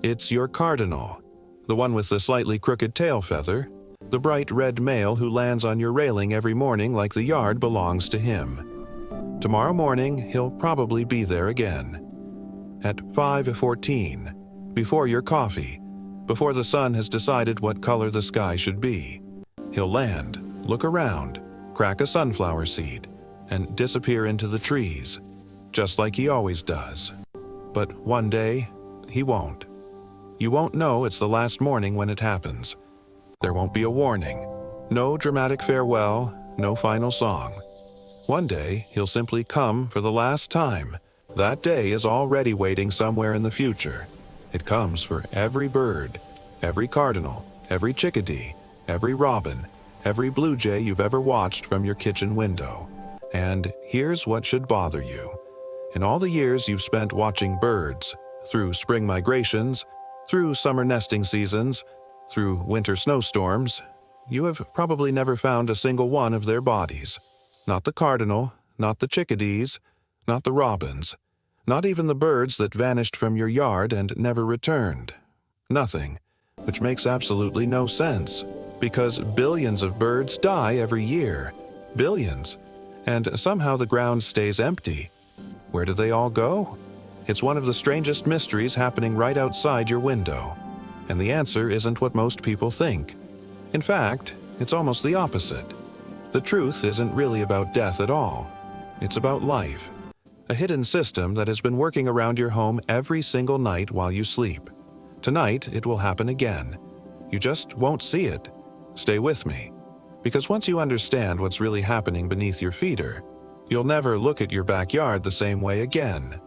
It's your cardinal, the one with the slightly crooked tail feather, the bright red male who lands on your railing every morning like the yard belongs to him. Tomorrow morning, he'll probably be there again. At 5:14, before your coffee, before the sun has decided what color the sky should be. He'll land, look around, crack a sunflower seed, and disappear into the trees, just like he always does. But one day, he won't. You won't know it's the last morning when it happens. There won't be a warning, no dramatic farewell, no final song. One day, he'll simply come for the last time. That day is already waiting somewhere in the future. It comes for every bird, every cardinal, every chickadee, every robin, every blue jay you've ever watched from your kitchen window. And here's what should bother you. In all the years you've spent watching birds, through spring migrations, through summer nesting seasons, through winter snowstorms, you have probably never found a single one of their bodies. Not the cardinal, not the chickadees, not the robins, not even the birds that vanished from your yard and never returned. Nothing, which makes absolutely no sense, because billions of birds die every year. Billions. And somehow the ground stays empty. Where do they all go? It's one of the strangest mysteries happening right outside your window. And the answer isn't what most people think. In fact, it's almost the opposite. The truth isn't really about death at all. It's about life. A hidden system that has been working around your home every single night while you sleep. Tonight, it will happen again. You just won't see it. Stay with me. Because once you understand what's really happening beneath your feeder, you'll never look at your backyard the same way again.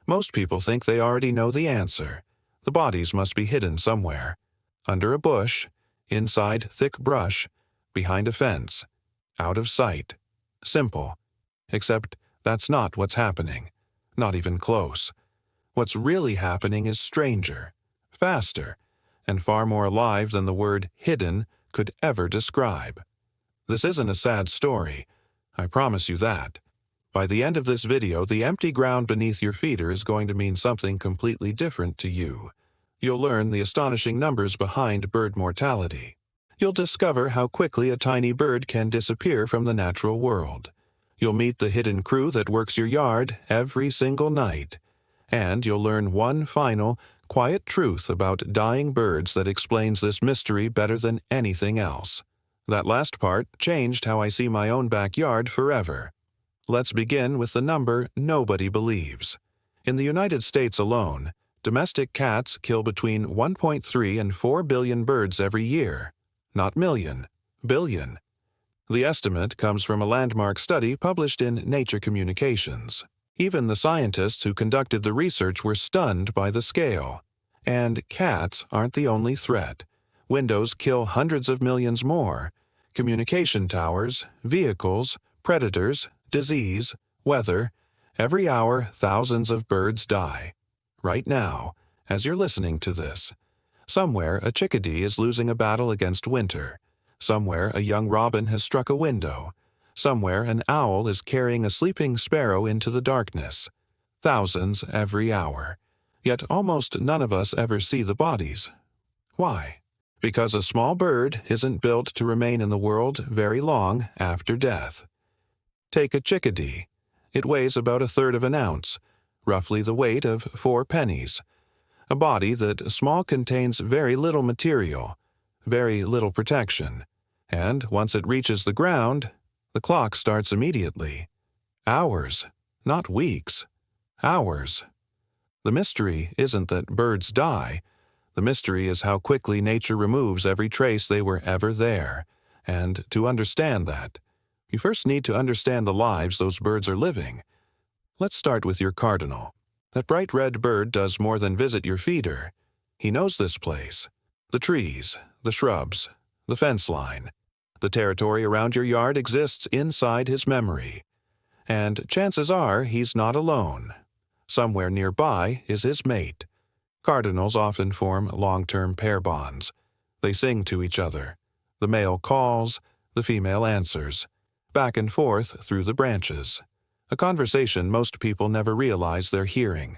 Most people think they already know the answer. The bodies must be hidden somewhere. Under a bush, inside thick brush, behind a fence, out of sight. Simple. Except that's not what's happening. Not even close. What's really happening is stranger, faster, and far more alive than the word hidden could ever describe. This isn't a sad story. I promise you that. By the end of this video, the empty ground beneath your feeder is going to mean something completely different to you. You'll learn the astonishing numbers behind bird mortality. You'll discover how quickly a tiny bird can disappear from the natural world. You'll meet the hidden crew that works your yard every single night. And you'll learn one final, quiet truth about dying birds that explains this mystery better than anything else. That last part changed how I see my own backyard forever. Let's begin with the number nobody believes. In the United States alone, domestic cats kill between 1.3 and 4 billion birds every year. Not million, billion. The estimate comes from a landmark study published in Nature Communications. Even the scientists who conducted the research were stunned by the scale. And cats aren't the only threat. Windows kill hundreds of millions more. Communication towers, vehicles, predators, disease, weather. Every hour, thousands of birds die. Right now, as you're listening to this. Somewhere, a chickadee is losing a battle against winter. Somewhere, a young robin has struck a window. Somewhere, an owl is carrying a sleeping sparrow into the darkness. Thousands every hour. Yet almost none of us ever see the bodies. Why? Because a small bird isn't built to remain in the world very long after death. Take a chickadee. It weighs about 1/3 of an ounce, roughly the weight of 4 pennies. A body that small contains very little material, very little protection. And once it reaches the ground, the clock starts immediately. Hours, not weeks. Hours. The mystery isn't that birds die. The mystery is how quickly nature removes every trace they were ever there. And to understand that, you first need to understand the lives those birds are living. Let's start with your cardinal. That bright red bird does more than visit your feeder. He knows this place. The trees, the shrubs, the fence line. The territory around your yard exists inside his memory. And chances are he's not alone. Somewhere nearby is his mate. Cardinals often form long-term pair bonds. They sing to each other. The male calls, the female answers. Back and forth through the branches. A conversation most people never realize they're hearing.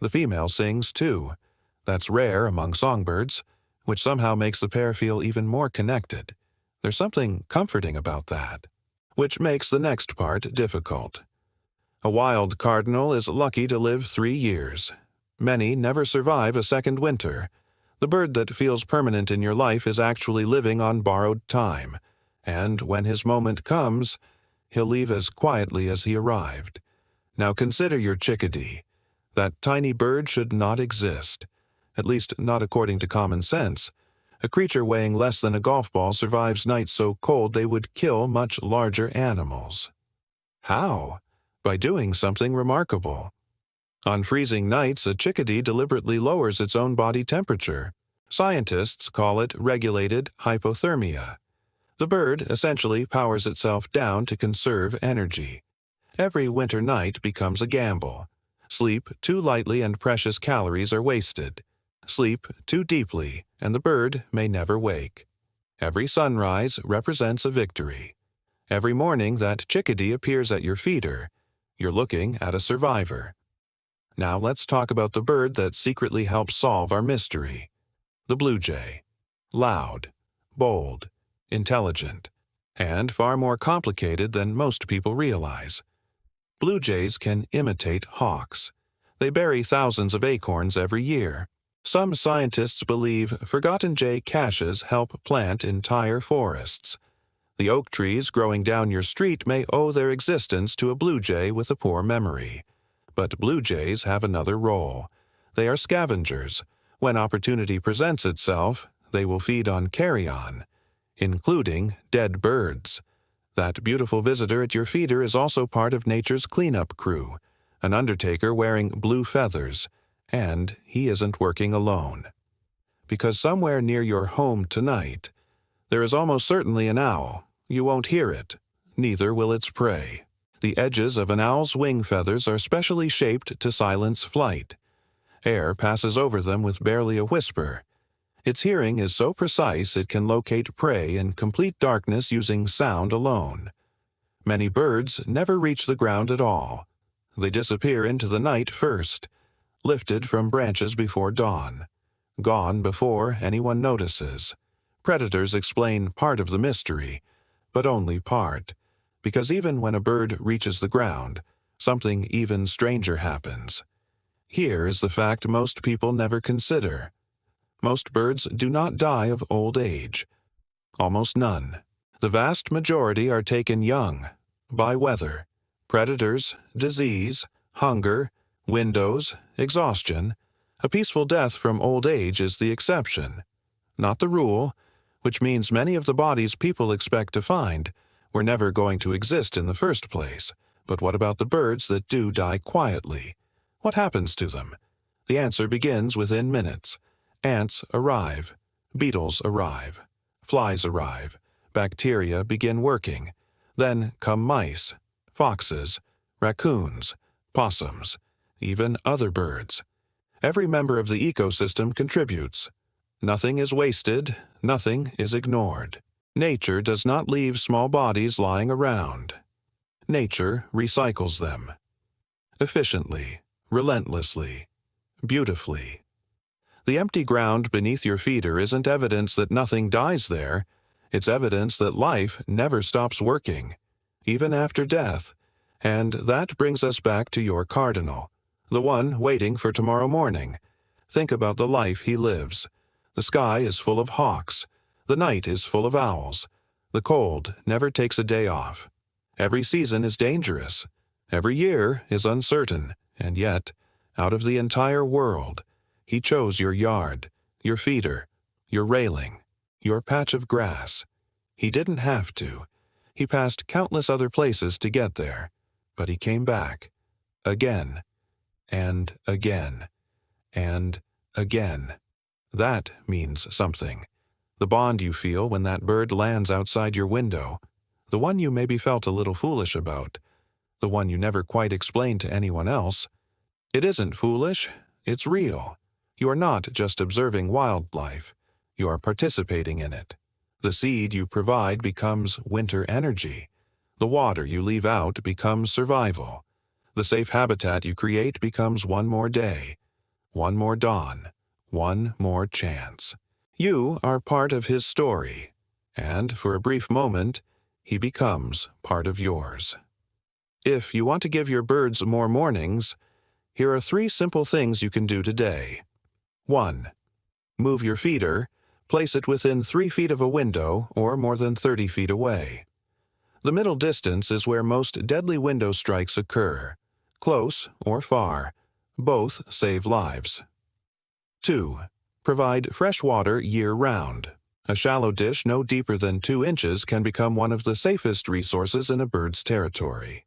The female sings too. That's rare among songbirds, which somehow makes the pair feel even more connected. There's something comforting about that, which makes the next part difficult. A wild cardinal is lucky to live 3 years. Many never survive a second winter. The bird that feels permanent in your life is actually living on borrowed time, and when his moment comes, he'll leave as quietly as he arrived. Now consider your chickadee. That tiny bird should not exist, at least not according to common sense. A creature weighing less than a golf ball survives nights so cold they would kill much larger animals. How? By doing something remarkable. On freezing nights, a chickadee deliberately lowers its own body temperature. Scientists call it regulated hypothermia. The bird essentially powers itself down to conserve energy. Every winter night becomes a gamble. Sleep too lightly and precious calories are wasted. Sleep too deeply, and the bird may never wake. Every sunrise represents a victory. Every morning that chickadee appears at your feeder, you're looking at a survivor. Now let's talk about the bird that secretly helps solve our mystery. The blue jay. Loud, bold, intelligent, and far more complicated than most people realize. Blue jays can imitate hawks. They bury thousands of acorns every year. Some scientists believe forgotten jay caches help plant entire forests. The oak trees growing down your street may owe their existence to a blue jay with a poor memory. But blue jays have another role. They are scavengers. When opportunity presents itself, they will feed on carrion, including dead birds. That beautiful visitor at your feeder is also part of nature's cleanup crew, an undertaker wearing blue feathers, and he isn't working alone. Because somewhere near your home tonight, there is almost certainly an owl. You won't hear it, neither will its prey. The edges of an owl's wing feathers are specially shaped to silence flight. Air passes over them with barely a whisper. Its hearing is so precise it can locate prey in complete darkness using sound alone. Many birds never reach the ground at all. They disappear into the night first, lifted from branches before dawn, gone before anyone notices. Predators explain part of the mystery, but only part. Because even when a bird reaches the ground, something even stranger happens. Here is the fact most people never consider. Most birds do not die of old age. Almost none. The vast majority are taken young, by weather, predators, disease, hunger, windows, exhaustion. A peaceful death from old age is the exception, not the rule, which means many of the bodies people expect to find were never going to exist in the first place. But what about the birds that do die quietly? What happens to them? The answer begins within minutes. Ants arrive. Beetles arrive. Flies arrive. Bacteria begin working. Then come mice, foxes, raccoons, possums, even other birds. Every member of the ecosystem contributes. Nothing is wasted, nothing is ignored. Nature does not leave small bodies lying around. Nature recycles them. Efficiently, relentlessly, beautifully. The empty ground beneath your feeder isn't evidence that nothing dies there. It's evidence that life never stops working, even after death. And that brings us back to your cardinal, the one waiting for tomorrow morning. Think about the life he lives. The sky is full of hawks. The night is full of owls. The cold never takes a day off. Every season is dangerous. Every year is uncertain. And yet, out of the entire world, he chose your yard, your feeder, your railing, your patch of grass. He didn't have to. He passed countless other places to get there. But he came back. Again. And again. And again. That means something. The bond you feel when that bird lands outside your window, the one you maybe felt a little foolish about, the one you never quite explained to anyone else. It isn't foolish, it's real. You are not just observing wildlife, you are participating in it. The seed you provide becomes winter energy. The water you leave out becomes survival. The safe habitat you create becomes one more day, one more dawn, one more chance. You are part of his story, and for a brief moment, he becomes part of yours. If you want to give your birds more mornings, here are 3 simple things you can do today. 1. Move your feeder. Place it within 3 feet of a window or more than 30 feet away. The middle distance is where most deadly window strikes occur. Close or far, both save lives. 2. Provide fresh water year-round. A shallow dish no deeper than 2 inches can become one of the safest resources in a bird's territory.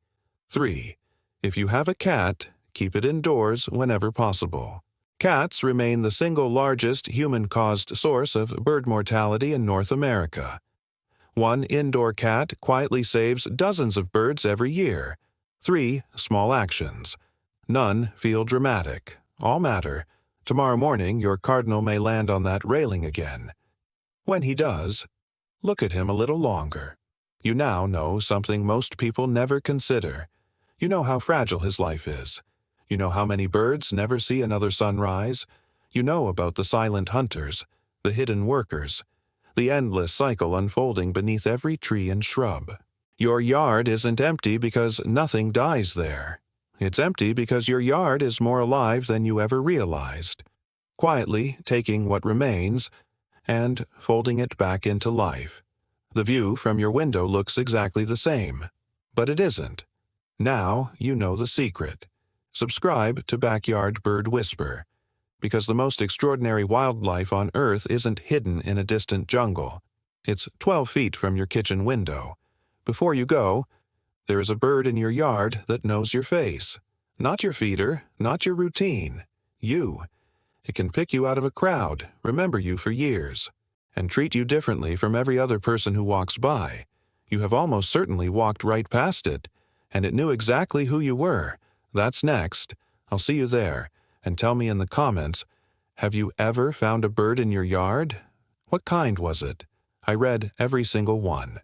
3. If you have a cat, keep it indoors whenever possible. Cats remain the single largest human-caused source of bird mortality in North America. One indoor cat quietly saves dozens of birds every year. 3 small actions. None feel dramatic. All matter. Tomorrow morning, your cardinal may land on that railing again. When he does, look at him a little longer. You now know something most people never consider. You know how fragile his life is. You know how many birds never see another sunrise. You know about the silent hunters, the hidden workers, the endless cycle unfolding beneath every tree and shrub. Your yard isn't empty because nothing dies there. It's empty because your yard is more alive than you ever realized, quietly taking what remains and folding it back into life. The view from your window looks exactly the same, but it isn't. Now you know the secret. Subscribe to Backyard Bird Whisper, because the most extraordinary wildlife on Earth isn't hidden in a distant jungle. It's 12 feet from your kitchen window. Before you go, there is a bird in your yard that knows your face. Not your feeder, not your routine. You. It can pick you out of a crowd, remember you for years, and treat you differently from every other person who walks by. You have almost certainly walked right past it, and it knew exactly who you were. That's next. I'll see you there, and tell me in the comments, have you ever found a bird in your yard? What kind was it? I read every single one.